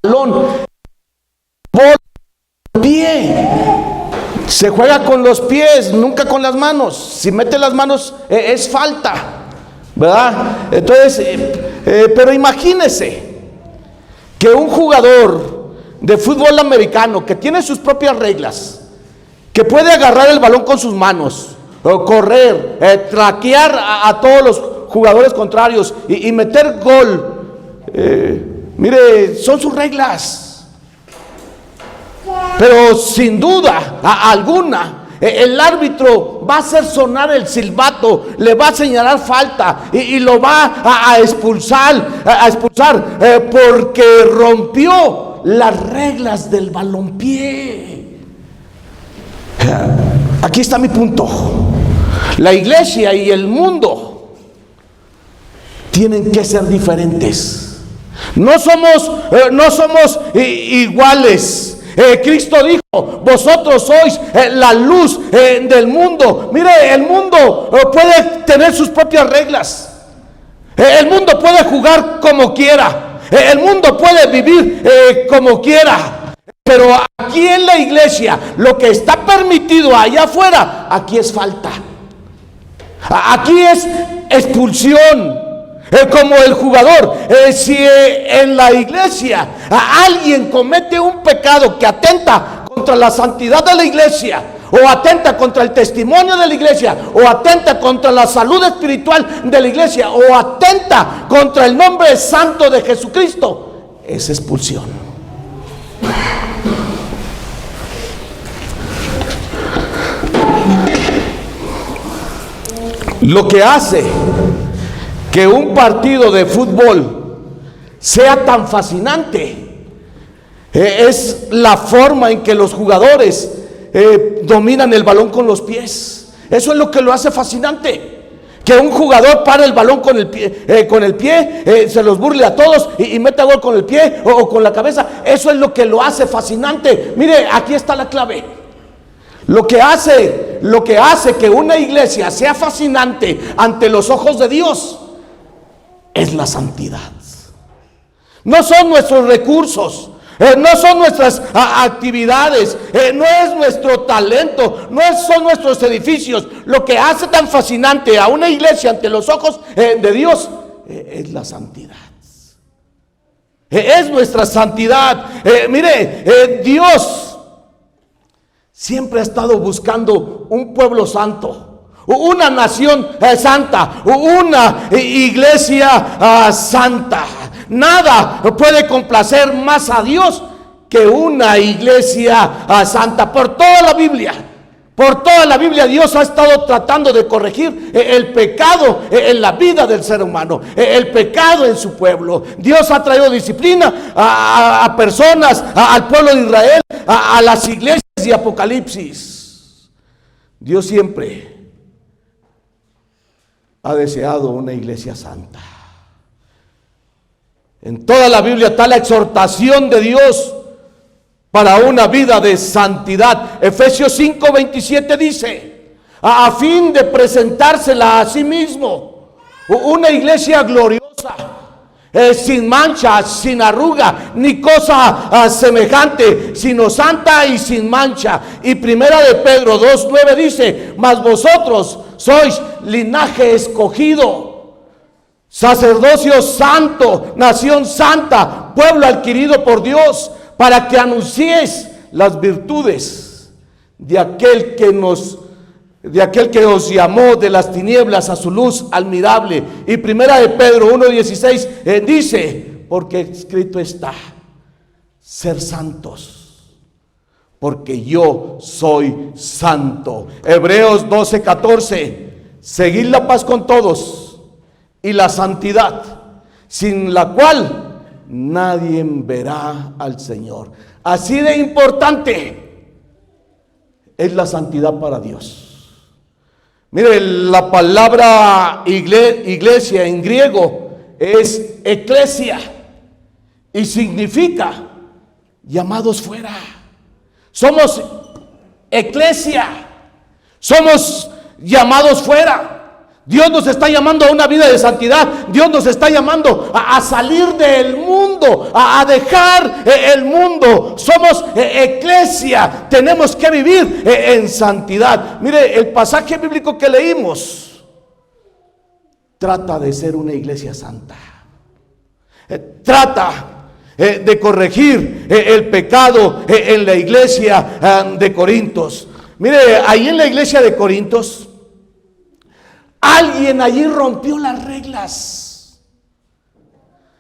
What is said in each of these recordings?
balón. Pie. Se juega con los pies, nunca con las manos. Si mete las manos es falta, ¿verdad? Entonces, pero imagínese que un jugador de fútbol americano que tiene sus propias reglas, que puede agarrar el balón con sus manos, correr, traquear a todos los jugadores contrarios y meter gol. Mire, son sus reglas. Pero sin duda alguna, el árbitro va a hacer sonar el silbato, le va a señalar falta y lo va a expulsar, porque rompió las reglas del balompié. Aquí está mi punto. La iglesia y el mundo tienen que ser diferentes. No somos iguales. Cristo dijo: vosotros sois la luz del mundo. Mire, el mundo puede tener sus propias reglas. El mundo puede jugar como quiera. El mundo puede vivir como quiera. Pero aquí en la iglesia, lo que está permitido allá afuera, aquí es falta. Aquí es expulsión. Como el jugador, si en la iglesia alguien comete un pecado que atenta contra la santidad de la iglesia, o atenta contra el testimonio de la iglesia, o atenta contra la salud espiritual de la iglesia, o atenta contra el nombre santo de Jesucristo, es expulsión. Lo que hace que un partido de fútbol sea tan fascinante es la forma en que los jugadores dominan el balón con los pies. Eso es lo que lo hace fascinante. Que un jugador pare el balón con el pie, se los burle a todos y meta gol con el pie o con la cabeza. Eso es lo que lo hace fascinante. Mire, aquí está la clave. Lo que hace que una iglesia sea fascinante ante los ojos de Dios es la santidad. No son nuestros recursos, no son nuestras actividades, no es nuestro talento, no son nuestros edificios. Lo que hace tan fascinante a una iglesia ante los ojos de Dios es la santidad. Es nuestra santidad. Mire, Dios siempre ha estado buscando un pueblo santo, una nación santa, una iglesia santa. Nada puede complacer más a Dios que una iglesia santa. Por toda la Biblia Dios ha estado tratando de corregir el pecado en la vida del ser humano, el pecado en su pueblo. Dios ha traído disciplina a personas, al pueblo de Israel, a las iglesias y Apocalipsis. Dios siempre ha deseado una iglesia santa. En toda la Biblia está la exhortación de Dios para una vida de santidad. Efesios 5:27 dice: a fin de presentársela a sí mismo, una iglesia gloriosa, sin mancha, sin arruga, ni cosa semejante, sino santa y sin mancha. Y primera de Pedro 2:9 dice: mas vosotros sois linaje escogido, sacerdocio santo, nación santa, pueblo adquirido por Dios, para que anunciéis las virtudes de aquel que os llamó de las tinieblas a su luz admirable. Y primera de Pedro 1:16 dice: porque escrito está: ser santos, porque yo soy santo. Hebreos 12:14: seguid la paz con todos y la santidad, sin la cual nadie verá al Señor. Así de importante es la santidad para Dios. Mire, la palabra iglesia en griego es eclesia y significa llamados fuera. Somos eclesia, somos llamados fuera. Dios nos está llamando a una vida de santidad. Dios nos está llamando a salir del mundo, a dejar el mundo. Somos eclesia. Tenemos que vivir en santidad. Mire, el pasaje bíblico que leímos trata de ser una iglesia santa. Trata de corregir el pecado en la iglesia de Corintios. Mire, ahí en la iglesia de Corintios, alguien allí rompió las reglas.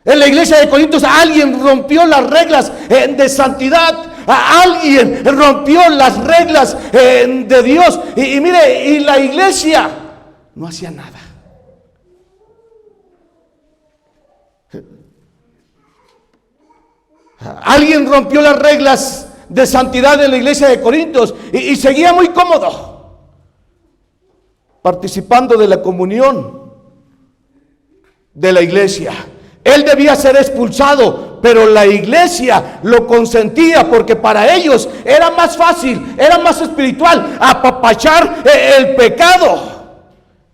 En la iglesia de Corintios alguien rompió las reglas de santidad. Alguien rompió las reglas de Dios. Y mire, y la iglesia no hacía nada. Alguien rompió las reglas de santidad en la iglesia de Corintios y seguía muy cómodo, participando de la comunión de la iglesia. Él debía ser expulsado, pero la iglesia lo consentía porque para ellos era más fácil, era más espiritual apapachar el pecado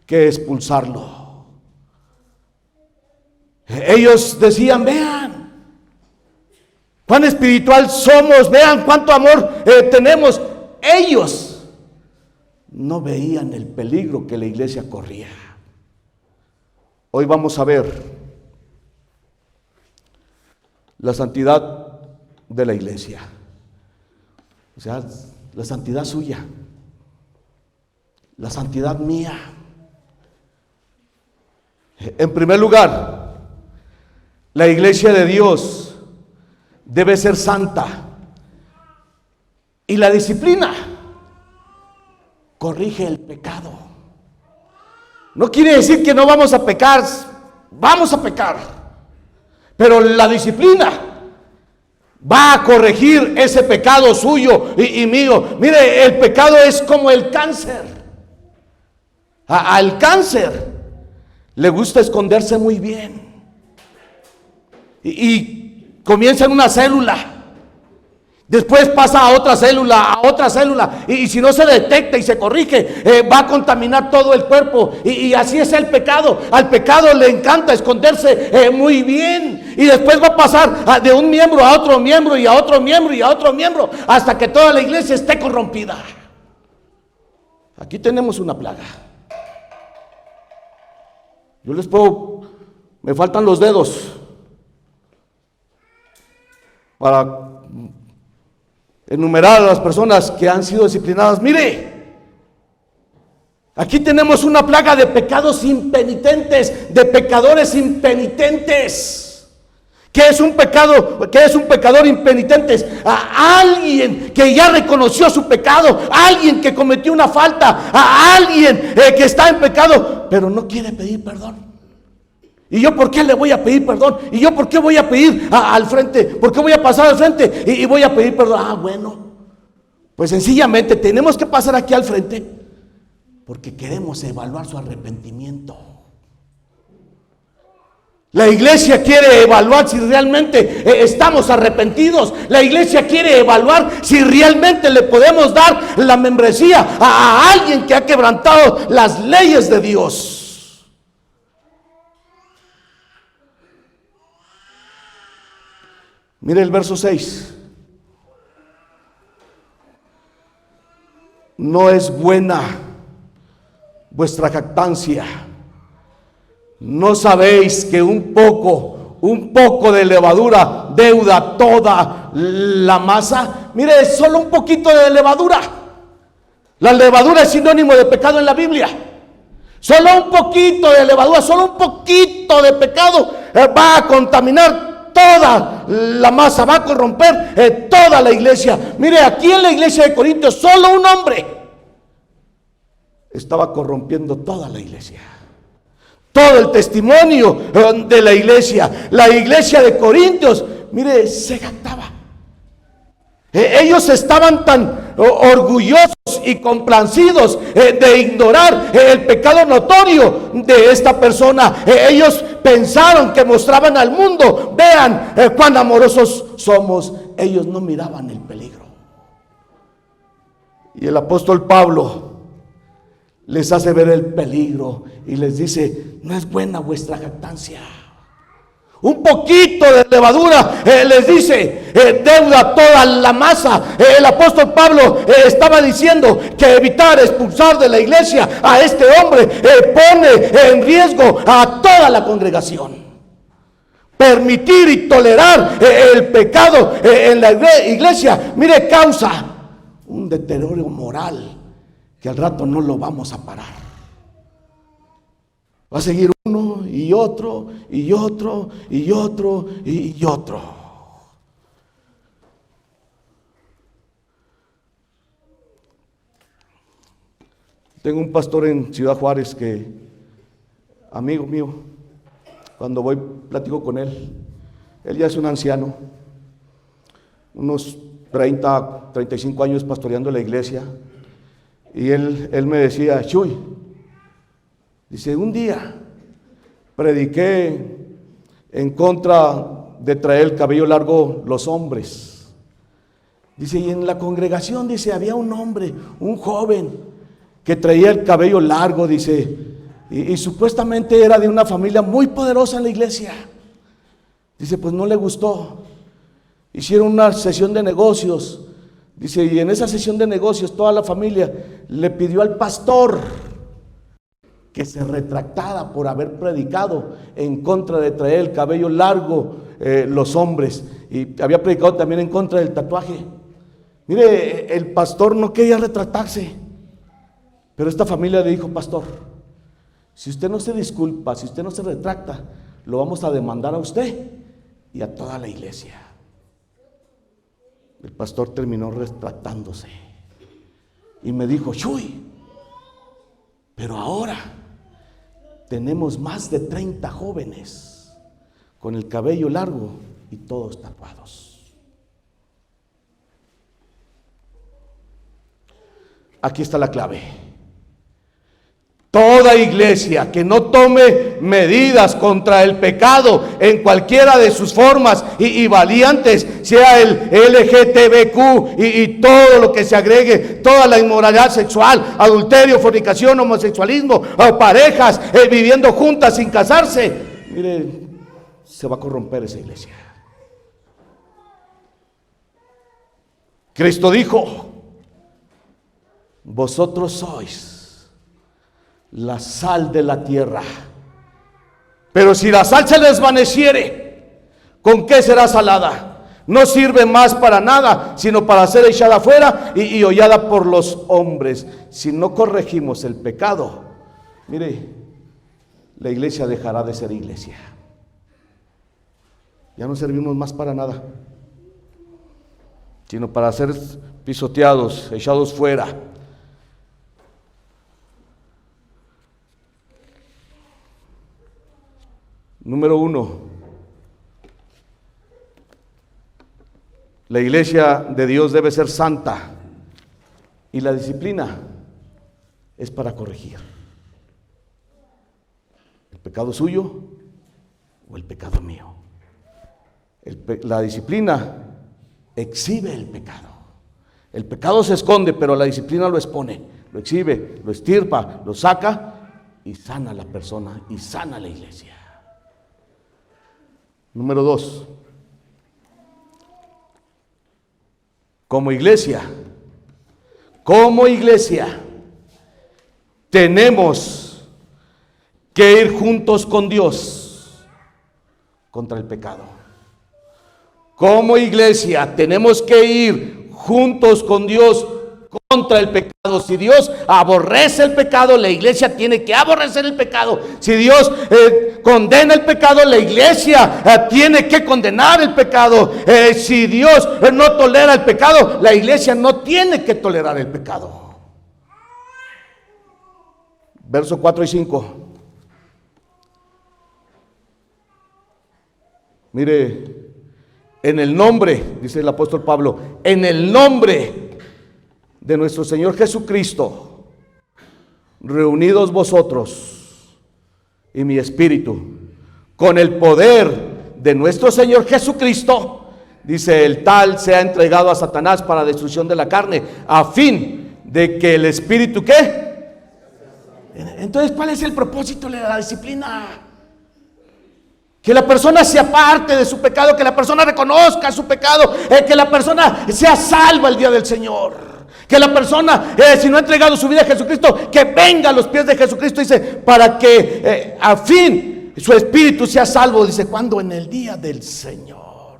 que expulsarlo. Ellos decían: vean cuán espiritual somos, vean cuánto amor tenemos. Ellos no veían el peligro que la iglesia corría. Hoy vamos a ver la santidad de la iglesia, o sea, la santidad suya, la santidad mía. En primer lugar, la iglesia de Dios debe ser santa, y la disciplina corrige el pecado. No quiere decir que no vamos a pecar, vamos a pecar, pero la disciplina va a corregir ese pecado suyo y mío. Mire, el pecado es como el cáncer. Al cáncer le gusta esconderse muy bien y comienza en una célula, después pasa a otra célula, y si no se detecta y se corrige, va a contaminar todo el cuerpo. Y así es el pecado. Al pecado le encanta esconderse muy bien, y después va a pasar de un miembro a otro miembro, y a otro miembro, y a otro miembro, hasta que toda la iglesia esté corrompida. Aquí tenemos una plaga. Yo les puedo, me faltan los dedos para enumerar a las personas que han sido disciplinadas. Mire, aquí tenemos una plaga de pecados impenitentes, de pecadores impenitentes. ¿Qué es un pecado? ¿Qué es un pecador impenitente? A alguien que ya reconoció su pecado, a alguien que cometió una falta, a alguien que está en pecado, pero no quiere pedir perdón. ¿Y yo por qué le voy a pedir perdón? ¿Y yo por qué voy a pedir al frente? ¿Por qué voy a pasar al frente y voy a pedir perdón? Bueno, pues sencillamente tenemos que pasar aquí al frente porque queremos evaluar su arrepentimiento. La iglesia quiere evaluar si realmente estamos arrepentidos. La iglesia quiere evaluar si realmente le podemos dar la membresía a alguien que ha quebrantado las leyes de Dios. Mire el verso 6. No es buena vuestra jactancia. ¿No sabéis que un poco de levadura deuda toda la masa? Mire, solo un poquito de levadura. La levadura es sinónimo de pecado en la Biblia. Solo un poquito de levadura, solo un poquito de pecado va a contaminar toda la masa, va a corromper toda la iglesia. Mire, aquí en la iglesia de Corintios solo un hombre estaba corrompiendo toda la iglesia, todo el testimonio de la iglesia. La iglesia de Corintios, mire, se jactaba. Ellos estaban tan orgullosos y complacidos de ignorar el pecado notorio de esta persona. Ellos pensaron que mostraban al mundo: vean cuán amorosos somos. Ellos no miraban el peligro. Y el apóstol Pablo les hace ver el peligro y les dice: no es buena vuestra jactancia. Un poquito de levadura, les dice, deuda toda la masa. El apóstol Pablo estaba diciendo que evitar expulsar de la iglesia a este hombre pone en riesgo a toda la congregación. Permitir y tolerar el pecado en la iglesia, mire, causa un deterioro moral que al rato no lo vamos a parar. Va a seguir uno y otro y otro y otro y otro. Tengo un pastor en Ciudad Juárez que, amigo mío, cuando voy platico con él. Él ya es un anciano, unos 30, 35 años pastoreando la iglesia. Y él me decía: Chuy, dice, un día prediqué en contra de traer el cabello largo los hombres. Dice, y en la congregación, dice, había un hombre, un joven, que traía el cabello largo, dice, y supuestamente era de una familia muy poderosa en la iglesia. Dice, pues no le gustó. Hicieron una sesión de negocios. Dice, y en esa sesión de negocios toda la familia le pidió al pastor que se retractara por haber predicado en contra de traer el cabello largo los hombres, y había predicado también en contra del tatuaje. Mire, el pastor no quería retractarse, pero esta familia le dijo: pastor, si usted no se disculpa, si usted no se retracta, lo vamos a demandar a usted y a toda la iglesia. El pastor terminó retractándose y me dijo: Chuy, pero ahora tenemos más de 30 jóvenes con el cabello largo y todos tatuados. Aquí está la clave. Toda iglesia que no tome medidas contra el pecado en cualquiera de sus formas y variantes, sea el LGTBQ y todo lo que se agregue, toda la inmoralidad sexual, adulterio, fornicación, homosexualismo, o parejas viviendo juntas sin casarse, mire, se va a corromper esa iglesia. Cristo dijo: vosotros sois la sal de la tierra. Pero si la sal se desvaneciere, ¿con qué será salada? No sirve más para nada, sino para ser echada afuera y hollada por los hombres. Si no corregimos el pecado, mire, la iglesia dejará de ser iglesia. Ya no servimos más para nada, sino para ser pisoteados, echados fuera. Número 1, la iglesia de Dios debe ser santa, y la disciplina es para corregir el pecado suyo o el pecado mío. La disciplina exhibe el pecado. El pecado se esconde, pero la disciplina lo expone, lo exhibe, lo estirpa, lo saca y sana a la persona y sana a la iglesia. Número 2, como iglesia, tenemos que ir juntos con Dios contra el pecado. Como iglesia tenemos que ir juntos con Dios contra el pecado. Si Dios aborrece el pecado, la iglesia tiene que aborrecer el pecado. Si Dios condena el pecado, la iglesia tiene que condenar el pecado. Si Dios no tolera el pecado, la iglesia no tiene que tolerar el pecado. Versos 4 y 5. Mire, en el nombre, dice el apóstol Pablo, en el nombre de nuestro Señor Jesucristo, reunidos vosotros y mi espíritu, con el poder de nuestro Señor Jesucristo, dice, el tal sea entregado a Satanás para destrucción de la carne, a fin de que el espíritu, ¿qué? Entonces, ¿cuál es el propósito de la disciplina? Que la persona se aparte de su pecado, que la persona reconozca su pecado, que la persona sea salva el día del Señor. Que la persona, si no ha entregado su vida a Jesucristo, que venga a los pies de Jesucristo, dice, para que a fin su espíritu sea salvo, dice, cuando en el día del Señor.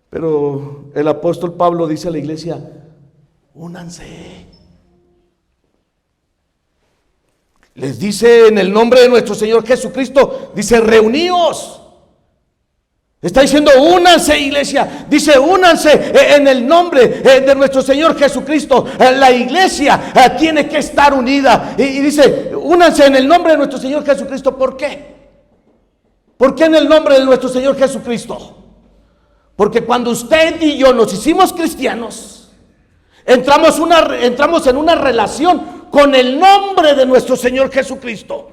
Pero el apóstol Pablo dice a la iglesia, únanse. Les dice en el nombre de nuestro Señor Jesucristo, dice, reuníos. Está diciendo, únanse, iglesia. Dice, únanse en el nombre de nuestro Señor Jesucristo. La iglesia tiene que estar unida. Y dice, únanse en el nombre de nuestro Señor Jesucristo. ¿Por qué? ¿Por qué en el nombre de nuestro Señor Jesucristo? Porque cuando usted y yo nos hicimos cristianos, entramos en una relación con el nombre de nuestro Señor Jesucristo.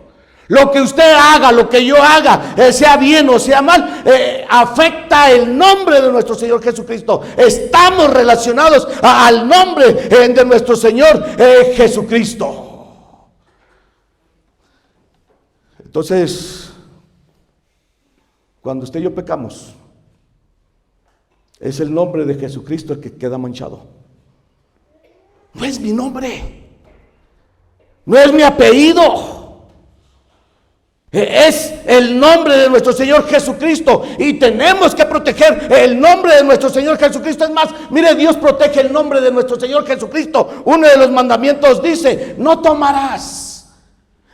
Lo que usted haga, lo que yo haga, sea bien o sea mal, afecta el nombre de nuestro Señor Jesucristo. Estamos relacionados al nombre de nuestro Señor Jesucristo. Entonces, cuando usted y yo pecamos, es el nombre de Jesucristo el que queda manchado. No es mi nombre. No es mi apellido, es el nombre de nuestro Señor Jesucristo y tenemos que proteger el nombre de nuestro Señor Jesucristo. Es más, mire, Dios protege el nombre de nuestro Señor Jesucristo. Uno de los mandamientos dice, no tomarás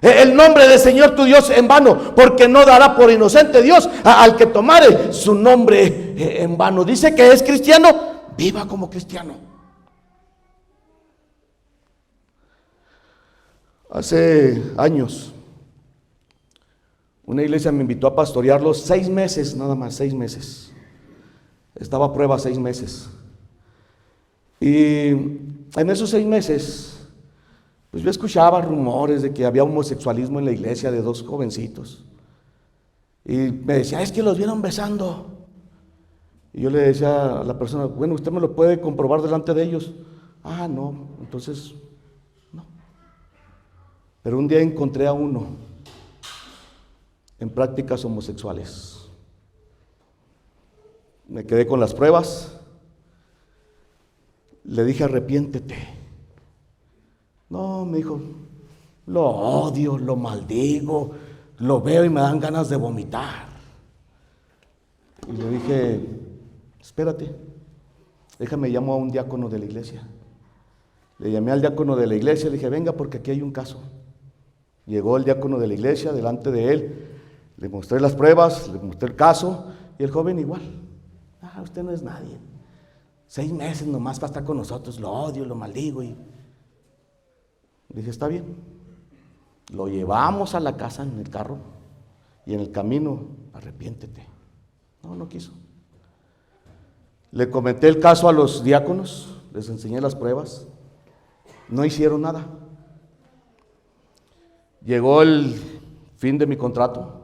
el nombre del Señor tu Dios en vano, porque no dará por inocente Dios al que tomare su nombre en vano. Dice que es cristiano, viva como cristiano. Hace años, una iglesia me invitó a pastorearlos 6 meses, nada más 6 meses. Estaba a prueba 6 meses. Y en esos 6 meses, pues yo escuchaba rumores de que había homosexualismo en la iglesia de 2 jovencitos. Y me decía, es que los vieron besando. Y yo le decía a la persona, bueno, usted me lo puede comprobar delante de ellos. Ah, no, entonces... Pero un día encontré a uno en prácticas homosexuales. Me quedé con las pruebas. Le dije, arrepiéntete. No, me dijo, lo odio, lo maldigo, lo veo y me dan ganas de vomitar. Y le dije, espérate, déjame, llamo a un diácono de la iglesia. Le llamé al diácono de la iglesia y le dije, venga porque aquí hay un caso. Llegó el diácono de la iglesia delante de él, le mostré las pruebas, le mostré el caso y el joven igual. Ah, usted no es nadie. 6 meses nomás va a estar con nosotros, lo odio, lo maldigo. Y le dije, está bien. Lo llevamos a la casa en el carro y en el camino, arrepiéntete. No, no quiso. Le comenté el caso a los diáconos, les enseñé las pruebas, no hicieron nada. Llegó el fin de mi contrato,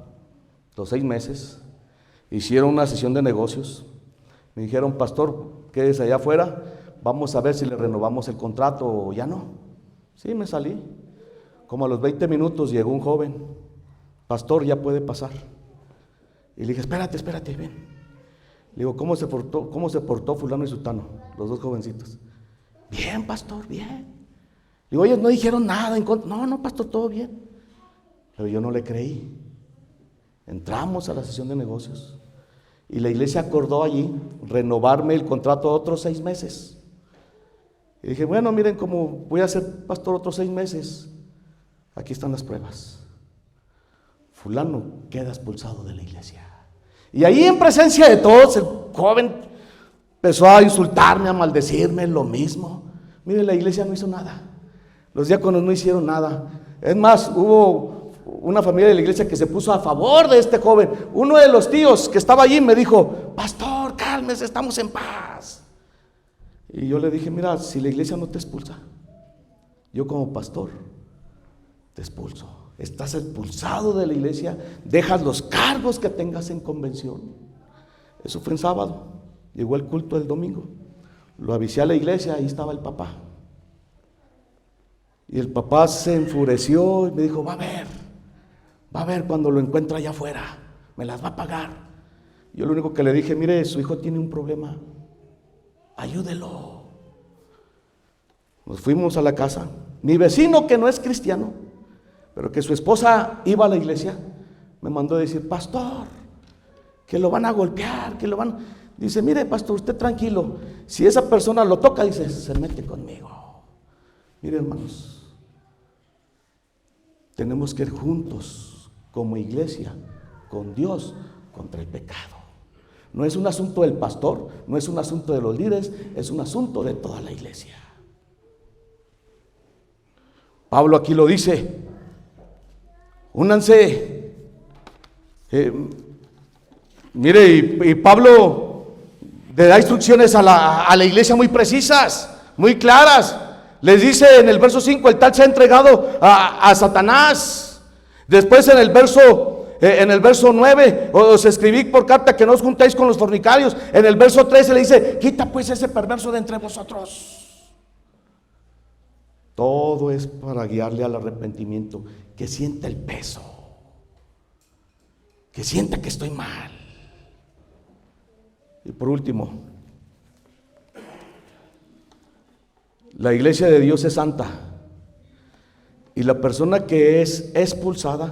los 6 meses, hicieron una sesión de negocios, me dijeron, pastor, quédese allá afuera, vamos a ver si le renovamos el contrato o ya no. Sí, me salí, como a los 20 minutos llegó un joven, pastor, ya puede pasar. Y le dije, espérate, ven. Le digo, ¿cómo se portó fulano y sutano, los 2 jovencitos? Bien, pastor, bien. Le digo, oye, no dijeron nada en contra. No, pastor, todo bien. Pero yo no le creí. Entramos a la sesión de negocios y la iglesia acordó allí renovarme el contrato otros 6 meses. Y dije, bueno, miren, como voy a ser pastor otros 6 meses, aquí están las pruebas. Fulano queda expulsado de la iglesia. Y ahí en presencia de todos, el joven empezó a insultarme, a maldecirme, lo mismo. Mire, la iglesia no hizo nada. Los diáconos no hicieron nada. Es más, hubo una familia de la iglesia que se puso a favor de este joven. Uno de los tíos que estaba allí me dijo, pastor, cálmese, estamos en paz. Y yo le dije, mira, si la iglesia no te expulsa, yo como pastor te expulso. Estás expulsado de la iglesia, dejas los cargos que tengas en convención. Eso fue en sábado. Llegó el culto el domingo. Lo avisé a la iglesia, ahí estaba el papá. Y el papá se enfureció y me dijo, va a ver cuando lo encuentre allá afuera, me las va a pagar. Yo lo único que le dije, mire, su hijo tiene un problema, ayúdelo. Nos fuimos a la casa. Mi vecino, que no es cristiano, pero que su esposa iba a la iglesia, me mandó a decir, pastor, que lo van a golpear, que lo van... Dice, mire, pastor, usted tranquilo, si esa persona lo toca, dice, se mete conmigo. Mire, hermanos, tenemos que ir juntos como iglesia con Dios contra el pecado. No es un asunto del pastor, no es un asunto de los líderes, es un asunto de toda la iglesia. Pablo aquí lo dice, únanse. Mire, y Pablo le da instrucciones a la iglesia muy precisas, muy claras. Les dice en el verso 5, el tal se ha entregado a Satanás. Después en el verso 9, os escribí por carta que no os juntéis con los fornicarios. En el verso 13 le dice, quita pues ese perverso de entre vosotros. Todo es para guiarle al arrepentimiento, que sienta el peso, que sienta que estoy mal. Y por último, la iglesia de Dios es santa, y la persona que es expulsada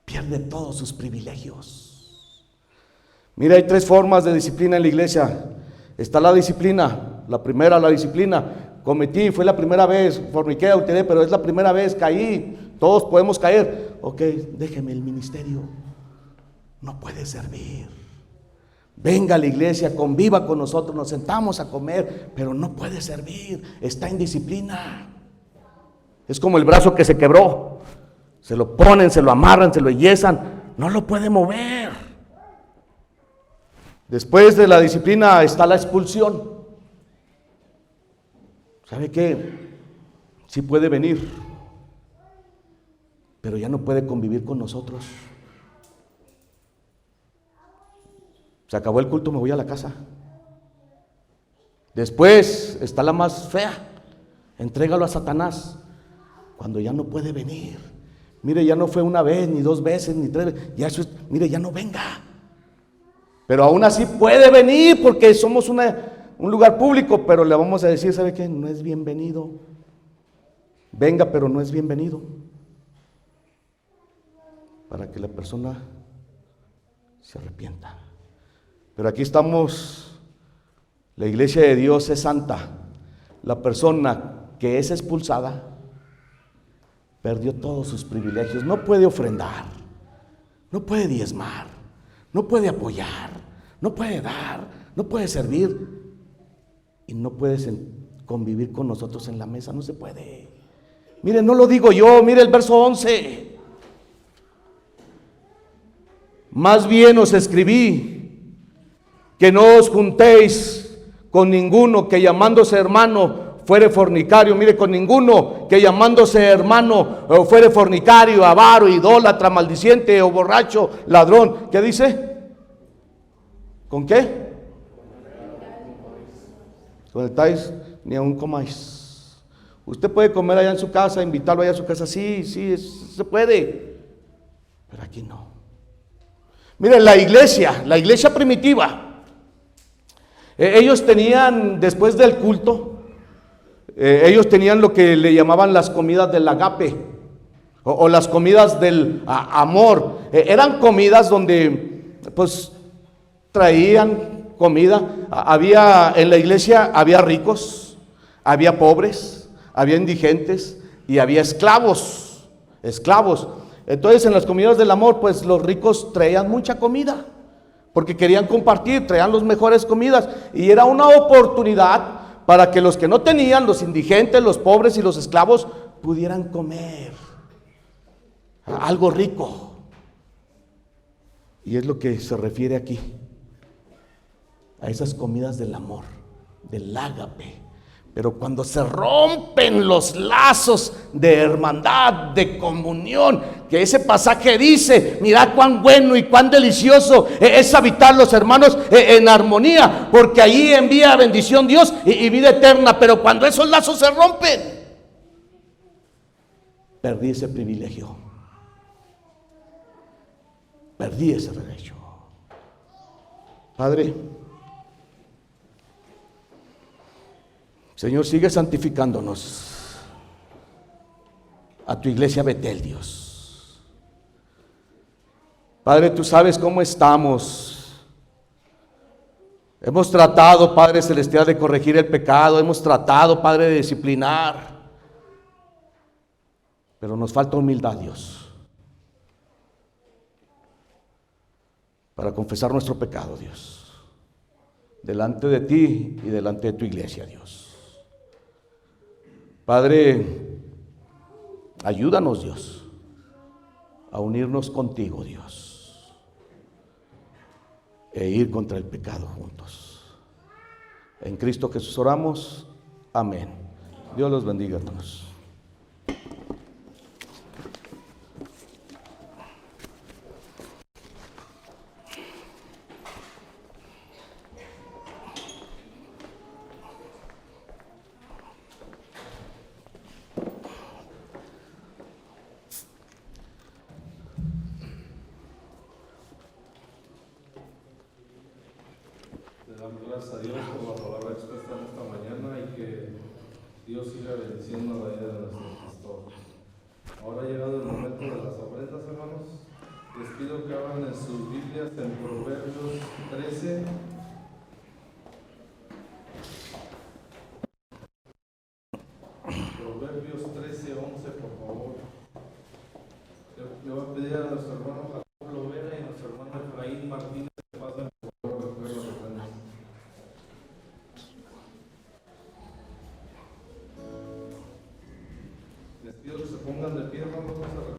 pierde todos sus privilegios. Mira, hay 3 formas de disciplina en la iglesia. Está la disciplina, la primera, la disciplina. Cometí, fue la primera vez, forniqué, adulteré, pero es la primera vez, caí, todos podemos caer. Ok, déjeme el ministerio, no puede servir. Venga a la iglesia, conviva con nosotros, nos sentamos a comer, pero no puede servir, está en disciplina. Es como el brazo que se quebró, se lo ponen, se lo amarran, se lo yesan, no lo puede mover. Después de la disciplina está la expulsión. ¿Sabe qué? Sí puede venir, pero ya no puede convivir con nosotros. Se acabó el culto, me voy a la casa. Después está la más fea, entrégalo a Satanás, cuando ya no puede venir. Mire, ya no fue una vez, ni 2 veces, ni 3 veces, ya eso es, mire, ya no venga. Pero aún así puede venir porque somos un lugar público, pero le vamos a decir, ¿sabe qué? No es bienvenido. Venga, pero no es bienvenido. Para que la persona se arrepienta. Pero aquí estamos, la iglesia de Dios es santa. La persona que es expulsada perdió todos sus privilegios. No puede ofrendar, no puede diezmar, no puede apoyar, no puede dar, no puede servir. Y no puedes convivir con nosotros en la mesa, no se puede. Mire, no lo digo yo, mire el verso 11. Más bien os escribí que no os juntéis con ninguno que llamándose hermano fuere fornicario. Mire, con ninguno que llamándose hermano fuere fornicario, avaro, idólatra, maldiciente o borracho, ladrón. ¿Qué dice? ¿Con qué? Conectáis, ni aún comáis. Usted puede comer allá en su casa, invitarlo allá a su casa, sí, se puede, pero aquí no. Miren, la iglesia primitiva, ellos tenían, después del culto, ellos tenían lo que le llamaban las comidas del agape, o las comidas del amor. Eran comidas donde, pues, traían comida. Había en la iglesia, había ricos, había pobres, había indigentes y había esclavos. Entonces en las comidas del amor, pues los ricos traían mucha comida porque querían compartir, traían las mejores comidas, y era una oportunidad para que los que no tenían, los indigentes, los pobres y los esclavos, pudieran comer algo rico. Y es lo que se refiere aquí, a esas comidas del amor, del ágape. Pero cuando se rompen los lazos de hermandad, de comunión, que ese pasaje dice, mirad cuán bueno y cuán delicioso es habitar los hermanos en armonía, porque allí envía bendición Dios y vida eterna. Pero cuando esos lazos se rompen, perdí ese privilegio. Perdí ese derecho. Padre, Señor, sigue santificándonos a tu iglesia Betel, Dios. Padre, tú sabes cómo estamos. Hemos tratado, Padre Celestial, de corregir el pecado. Hemos tratado, Padre, de disciplinar. Pero nos falta humildad, Dios, para confesar nuestro pecado, Dios, delante de ti y delante de tu iglesia, Dios. Padre, ayúdanos, Dios, a unirnos contigo, Dios, e ir contra el pecado juntos. En Cristo Jesús oramos. Amén. Dios los bendiga a todos. Gracias a Dios por la palabra expuesta en esta mañana y que Dios siga bendiciendo la vida de nuestro pastor. Ahora ha llegado el momento de las ofrendas, hermanos. Les pido que abran en sus Biblias en Proverbios 13. Proverbios 13:11, por favor. Le voy a pedir a nuestro hermano Jacob Lovera y a nuestro hermano Efraín Martínez que pasen por favor a recoger las ofrendas. Les pido que se pongan de pie, hermanos, vamos a